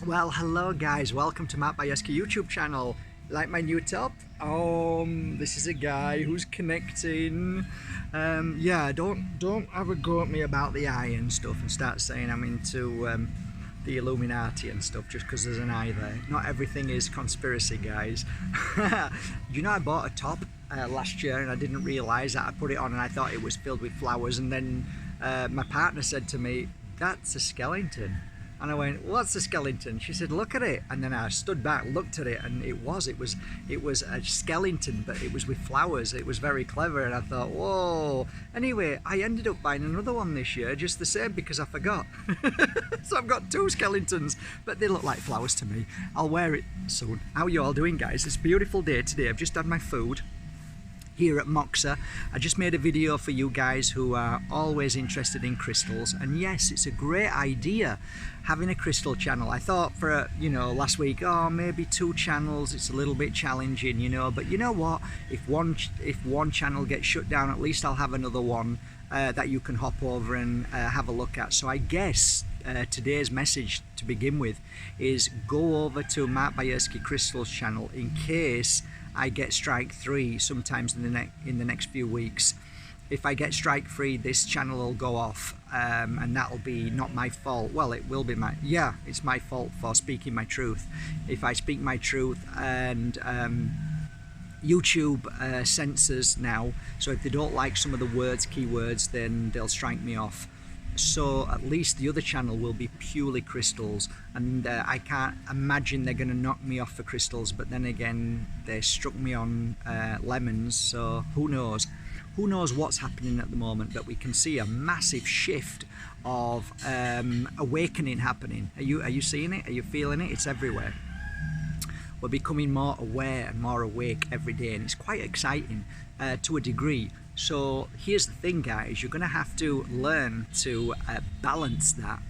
Well, hello guys, welcome to Bajerski YouTube channel. Like my new top? This is a guy who's connecting. Yeah, don't have a go at me about the eye and stuff and start saying I'm into the Illuminati and stuff just because there's an eye there. Not everything is conspiracy, guys. You know, I bought a top last year and I didn't realise that. I put it on and I thought it was filled with flowers, and then my partner said to me, "That's a skeleton." And I went, "What's a skeleton?" She said, "Look at it." And then I stood back, looked at it, and it was a skeleton, but it was with flowers. It was very clever, and I thought, whoa. Anyway, I ended up buying another one this year, just the same, because I forgot. So I've got two skeletons, but they look like flowers to me. I'll wear it soon. How you all doing, guys? It's a beautiful day today. I've just had my food here at Moxa. I just made a video for you guys who are always interested in crystals, and yes, it's a great idea having a crystal channel. I thought for last week, oh, maybe two channels, it's a little bit challenging, but you know what, if one channel gets shut down, at least I'll have another one that you can hop over and have a look at. So I guess today's message to begin with is go over to Bajerski Crystals channel in case I get strike 3 sometimes in the next few weeks. If I get strike 3, this channel will go off, and that'll be not my fault. Well, it will be it's my fault for speaking my truth. If I speak my truth, and YouTube censors now, so if they don't like some of the keywords, then they'll strike me off. So at least the other channel will be purely crystals, and I can't imagine they're going to knock me off for crystals, but then again, they struck me on lemons, so who knows what's happening at the moment. But we can see a massive shift of awakening happening. Are you seeing it? Are you feeling it? It's everywhere. We're becoming more aware and more awake every day, and it's quite exciting to a degree. So here's the thing, guys, you're going to have to learn to balance that,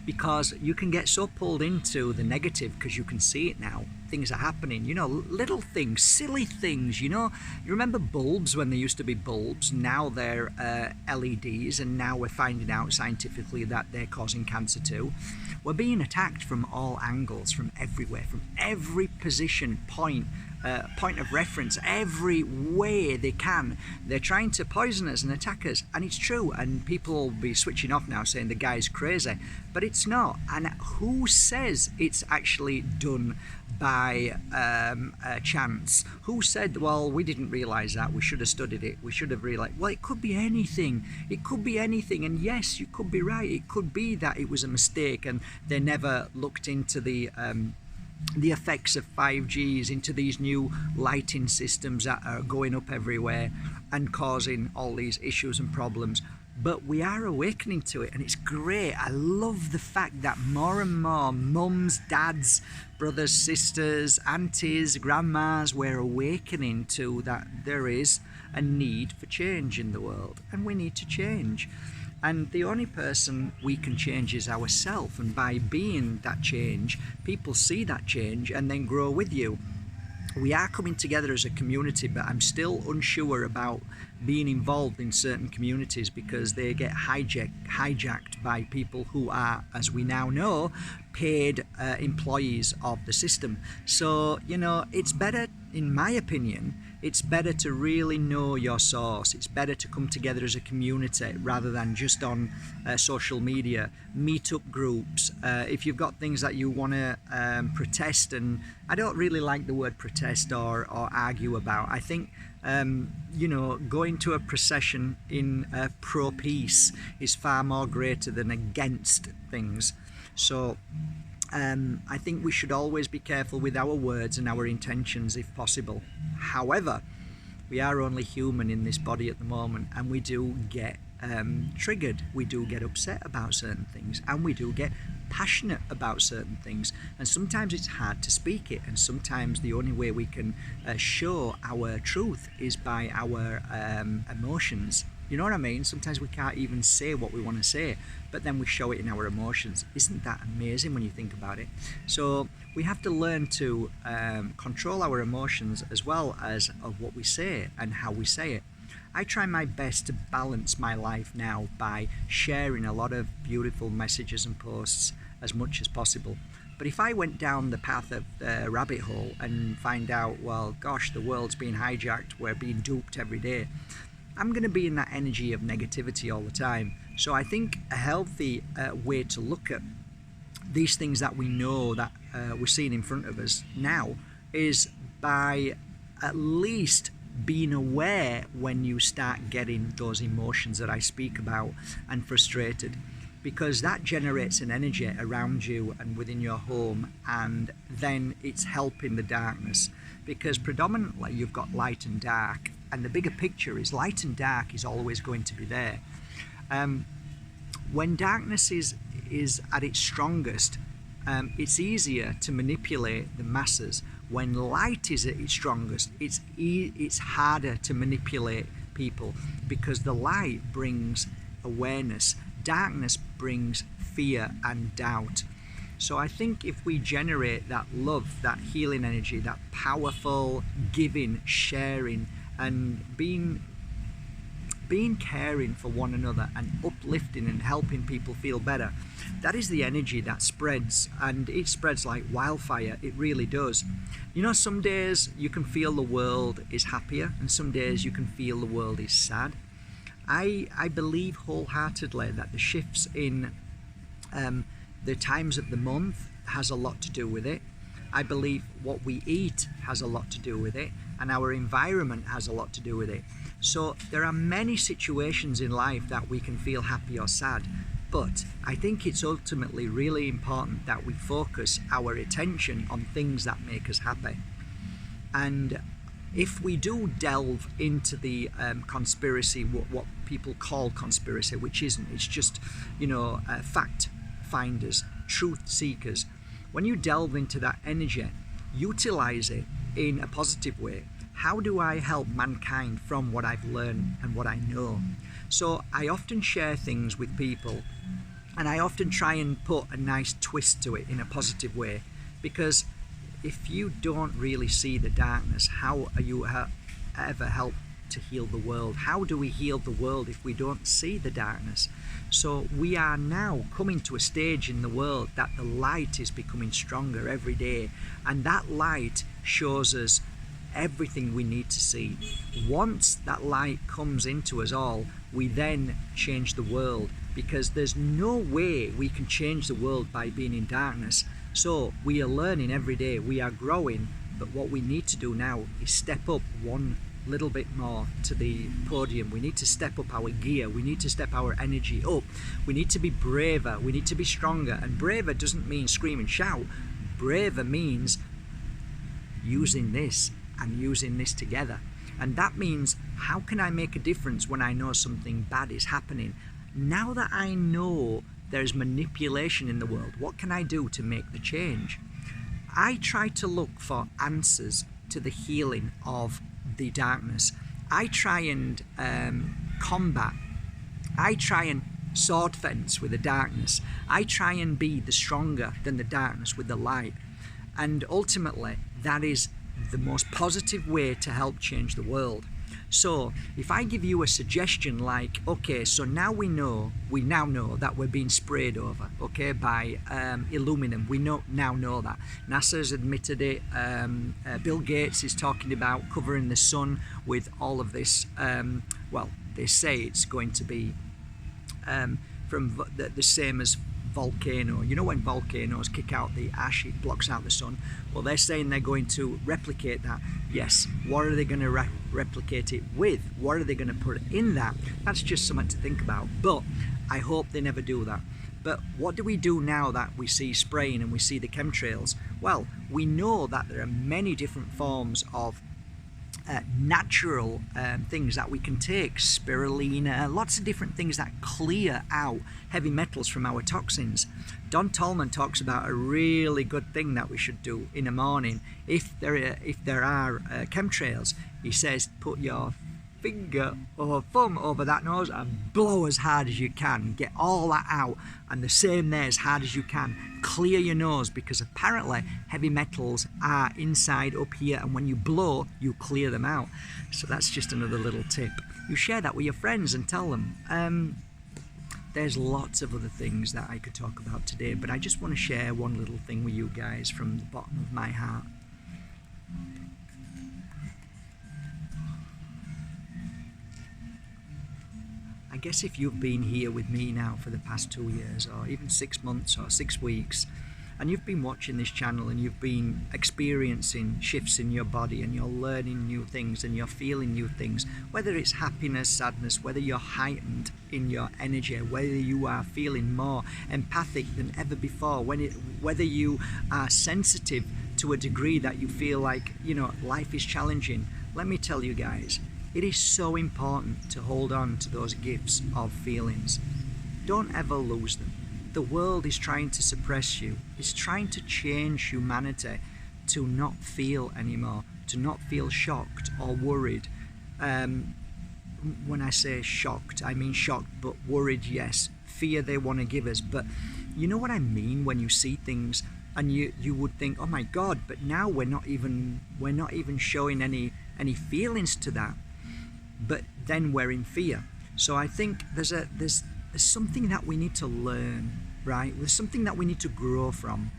because you can get so pulled into the negative because you can see it now. Things are happening, little things, silly things, You remember bulbs when they used to be bulbs? Now they're LEDs, and now we're finding out scientifically that they're causing cancer too. We're being attacked from all angles, from everywhere, from every position, point of reference, every way they can. They're trying to poison us and attack us, and it's true, and people will be switching off now saying the guy's crazy, but it's not. And who says it's actually done by chance? Who said, well, we didn't realize that, we should have studied it, we should have realized? Well, it could be anything, and yes, you could be right. It could be that it was a mistake and they never looked into the effects of 5Gs, into these new lighting systems that are going up everywhere and causing all these issues and problems. But we are awakening to it, and it's great. I love the fact that more and more mums, dads, brothers, sisters, aunties, grandmas, we're awakening to that there is a need for change in the world, and we need to change. And the only person we can change is ourselves, and by being that change, people see that change and then grow with you. We are coming together as a community, but I'm still unsure about being involved in certain communities because they get hijacked by people who are, as we now know, paid employees of the system. So, it's better, in my opinion, it's better to really know your source. It's better to come together as a community rather than just on social media, meetup groups. If you've got things that you want to protest, and I don't really like the word protest or argue about. I think going to a procession in pro-peace is far more greater than against things. So I think we should always be careful with our words and our intentions if possible. However, we are only human in this body at the moment, and we do get triggered, we do get upset about certain things, and we do get passionate about certain things, and sometimes it's hard to speak it, and sometimes the only way we can show our truth is by our emotions. You know what I mean? Sometimes we can't even say what we want to say, but then we show it in our emotions. Isn't that amazing when you think about it? So we have to learn to control our emotions as well as of what we say and how we say it. I try my best to balance my life now by sharing a lot of beautiful messages and posts as much as possible. But if I went down the path of the rabbit hole and find out, well, gosh, the world's being hijacked, we're being duped every day, I'm going to be in that energy of negativity all the time. So I think a healthy way to look at these things that we know that we're seeing in front of us now is by at least being aware when you start getting those emotions that I speak about and frustrated, because that generates an energy around you and within your home, and then it's helping the darkness, because predominantly you've got light and dark, and the bigger picture is light and dark is always going to be there. When darkness is at its strongest, it's easier to manipulate the masses. When light is at its strongest, it's harder to manipulate people, because the light brings awareness, darkness brings fear and doubt. So I think if we generate that love, that healing energy, that powerful giving, sharing, and being caring for one another and uplifting and helping people feel better, that is the energy that spreads, and it spreads like wildfire. It really does. You know, some days you can feel the world is happier, and some days you can feel the world is sad. I believe wholeheartedly that the shifts in the times of the month has a lot to do with it. I believe what we eat has a lot to do with it, and our environment has a lot to do with it. So there are many situations in life that we can feel happy or sad, but I think it's ultimately really important that we focus our attention on things that make us happy. And if we do delve into the conspiracy, what people call conspiracy, which isn't, it's just, fact finders, truth seekers. When you delve into that energy, utilize it in a positive way. How do I help mankind from what I've learned and what I know? So I often share things with people, and I often try and put a nice twist to it in a positive way, because if you don't really see the darkness, how are you ever help to heal the world? How do we heal the world if we don't see the darkness? So we are now coming to a stage in the world that the light is becoming stronger every day, and that light shows us everything we need to see. Once that light comes into us all, we then change the world, because there's no way we can change the world by being in darkness. So we are learning every day, we are growing, but what we need to do now is step up one little bit more to the podium. We need to step up our gear, we need to step our energy up, we need to be braver, we need to be stronger. And braver doesn't mean scream and shout. Braver means using this and using this together. And that means, how can I make a difference when I know something bad is happening? Now that I know there's manipulation in the world, what can I do to make the change? I try to look for answers to the healing of the darkness. I try and combat. I try and sword fence with the darkness. I try and be the stronger than the darkness with the light. And ultimately, that is the most positive way to help change the world. So if I give you a suggestion like, okay, so now we now know that we're being sprayed over, okay, by aluminum. We now know that. NASA's admitted it. Bill Gates is talking about covering the sun with all of this. Well, they say it's going to be from the same as volcano. You know, when volcanoes kick out the ash, it blocks out the sun. Well, they're saying they're going to replicate that. Yes, what are they going to replicate it with? What are they going to put in that? That's just something to think about, but I hope they never do that. But what do we do now that we see spraying and we see the chemtrails? Well, we know that there are many different forms of natural things that we can take, spirulina, lots of different things that clear out heavy metals from our toxins. Don Tolman talks about a really good thing that we should do in the morning if there are chemtrails. He says, put your finger or thumb over that nose and blow as hard as you can, get all that out, and the same there, as hard as you can, clear your nose, because apparently heavy metals are inside up here, and when you blow you clear them out. So that's just another little tip. You share that with your friends and tell them. There's lots of other things that I could talk about today, but I just want to share one little thing with you guys from the bottom of my heart. I guess if you've been here with me now for the past 2 years, or even 6 months or 6 weeks, and you've been watching this channel and you've been experiencing shifts in your body and you're learning new things and you're feeling new things, whether it's happiness, sadness, whether you're heightened in your energy, whether you are feeling more empathic than ever before, whether you are sensitive to a degree that you feel like, life is challenging, let me tell you guys, it is so important to hold on to those gifts of feelings. Don't ever lose them. The world is trying to suppress you. It's trying to change humanity to not feel anymore, to not feel shocked or worried. When I say shocked, I mean shocked, but worried, yes. Fear they want to give us. But you know what I mean when you see things and you would think, oh my God, but now we're not even showing any feelings to that. But then we're in fear. So I think there's something that we need to learn, right? There's something that we need to grow from,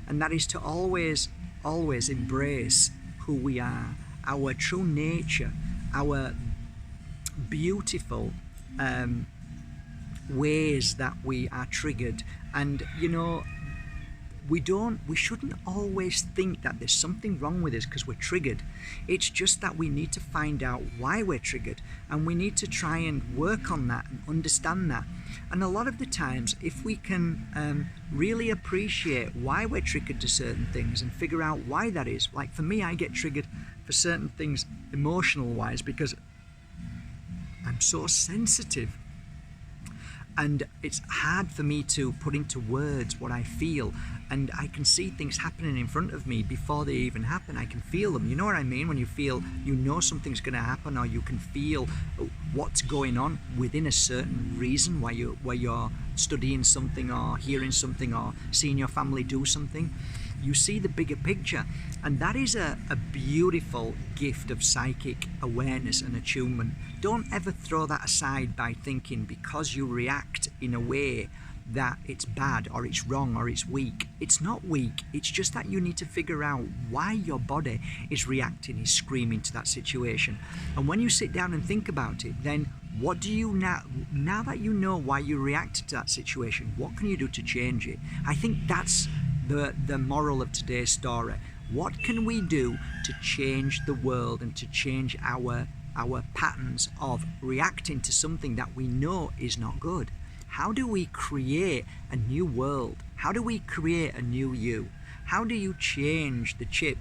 and that is to always embrace who we are, our true nature, our beautiful ways that we are triggered. And we shouldn't always think that there's something wrong with us because we're triggered. It's just that we need to find out why we're triggered, and we need to try and work on that and understand that. And a lot of the times, if we can really appreciate why we're triggered to certain things and figure out why that is, like for me, I get triggered for certain things emotional wise because I'm so sensitive. And it's hard for me to put into words what I feel, and I can see things happening in front of me before they even happen. I can feel them. You know what I mean? When you feel, something's going to happen, or you can feel what's going on within a certain reason where you're studying something or hearing something or seeing your family do something. You see the bigger picture, and that is a beautiful gift of psychic awareness and attunement. Don't ever throw that aside by thinking because you react in a way that it's bad or it's wrong or it's weak. It's not weak, it's just that you need to figure out why your body is reacting, is screaming to that situation. And when you sit down and think about it, then what do you now that you know why you reacted to that situation, what can you do to change it? I think that's the moral of today's story. What can we do to change the world and to change our patterns of reacting to something that we know is not good? How do we create a new world? How do we create a new you? How do you change the chip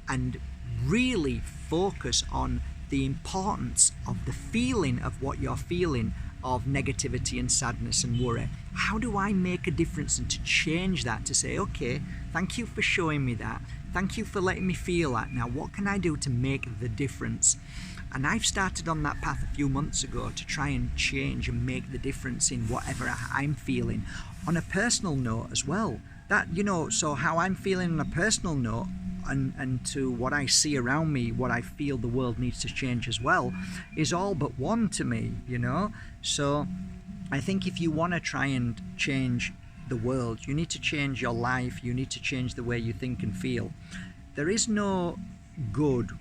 and really focus on the importance of the feeling of what you're feeling, of negativity and sadness and worry? How do I make a difference and to change that, to say, okay, thank you for showing me that. Thank you for letting me feel that. Now, what can I do to make the difference? And I've started on that path a few months ago to try and change and make the difference in whatever I'm feeling. On a personal note as well. That, so how I'm feeling on a personal note and to what I see around me, what I feel the world needs to change as well, is all but one to me, So I think if you want to try and change the world, you need to change your life, you need to change the way you think and feel. There is no good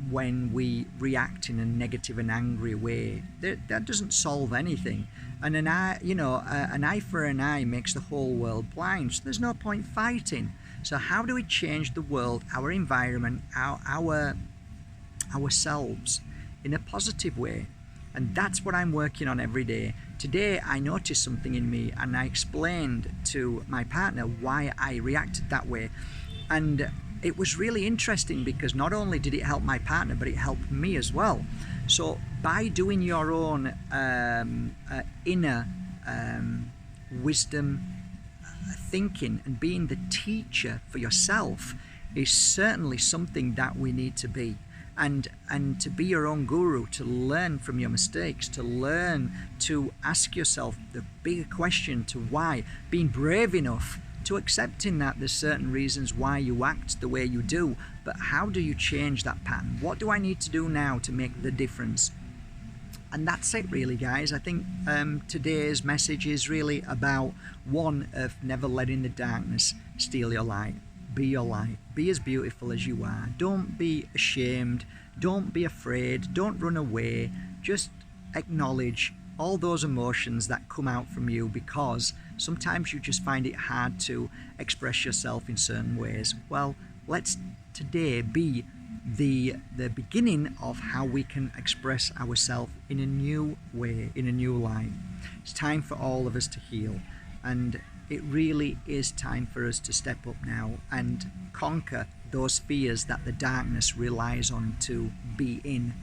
when we react in a negative and angry way. That doesn't solve anything. And an eye for an eye makes the whole world blind. So there's no point fighting. So how do we change the world, our environment, ourselves in a positive way? And that's what I'm working on every day. Today I noticed something in me and I explained to my partner why I reacted that way. And it was really interesting because not only did it help my partner, but it helped me as well. So by doing your own inner wisdom thinking and being the teacher for yourself is certainly something that we need to be. And to be your own guru, to learn from your mistakes, to learn to ask yourself the bigger question to why, being brave enough to accepting that there's certain reasons why you act the way you do, but how do you change that pattern? What do I need to do now to make the difference? And that's it really, guys. I think today's message is really about one of never letting the darkness steal your light. Be your light. Be as beautiful as you are. Don't be ashamed. Don't be afraid. Don't run away. Just acknowledge all those emotions that come out from you, because sometimes you just find it hard to express yourself in certain ways. Well, let's today be the beginning of how we can express ourselves in a new way, in a new light. It's time for all of us to heal, and it really is time for us to step up now and conquer those fears that the darkness relies on to be in,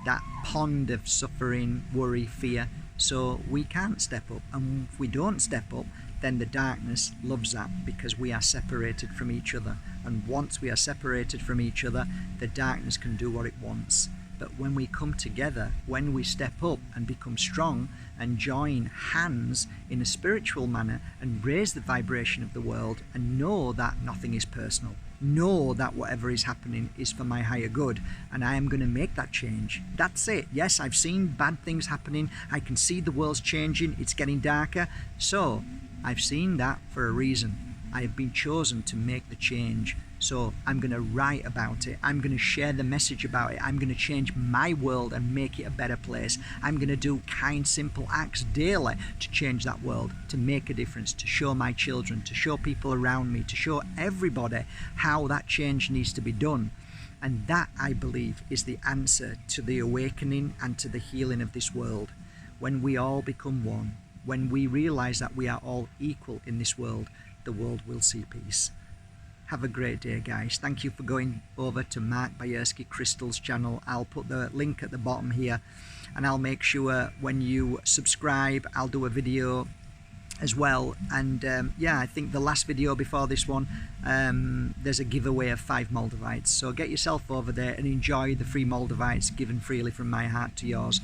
that pond of suffering, worry, fear. So we can't step up, and if we don't step up, then the darkness loves that, because we are separated from each other. And once we are separated from each other, the darkness can do what it wants. But when we come together, when we step up and become strong and join hands in a spiritual manner and raise the vibration of the world and know that nothing is personal, know that whatever is happening is for my higher good, and I am going to make that change. That's it. Yes, I've seen bad things happening. I can see the world's changing. It's getting darker. So I've seen that for a reason. I have been chosen to make the change. So I'm going to write about it. I'm going to share the message about it. I'm going to change my world and make it a better place. I'm going to do kind, simple acts daily to change that world, to make a difference, to show my children, to show people around me, to show everybody how that change needs to be done. And that, I believe, is the answer to the awakening and to the healing of this world. When we all become one, when we realize that we are all equal in this world, the world will see peace. Have a great day, guys. Thank you for going over to Mark Bajerski Crystal's channel. I'll put the link at the bottom here, and I'll make sure when you subscribe, I'll do a video as well. And yeah, I think the last video before this one, there's a giveaway of 5 Moldavites. So get yourself over there and enjoy the free Moldavites given freely from my heart to yours.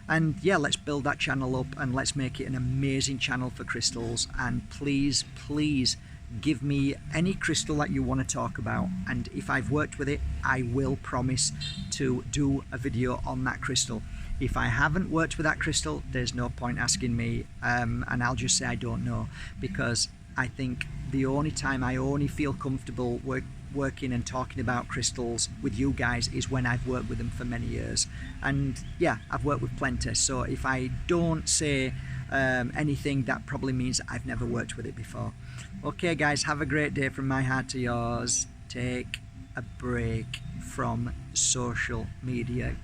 And yeah, let's build that channel up and let's make it an amazing channel for crystals. And please, please give me any crystal that you want to talk about, and if I've worked with it, I will promise to do a video on that crystal. If I haven't worked with that crystal, there's no point asking me, and I'll just say I don't know, because I think the only time I only feel comfortable working and talking about crystals with you guys is when I've worked with them for many years. And yeah, I've worked with plenty, so if I don't say anything, that probably means I've never worked with it before. Okay guys, have a great day from my heart to yours. Take a break from social media.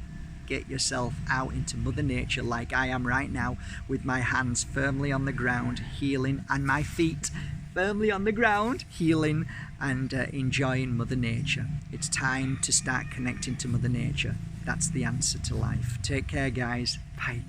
Get yourself out into Mother Nature like I am right now, with my hands firmly on the ground, healing, and my feet firmly on the ground, healing and enjoying Mother Nature. It's time to start connecting to Mother Nature. That's the answer to life. Take care, guys. Bye.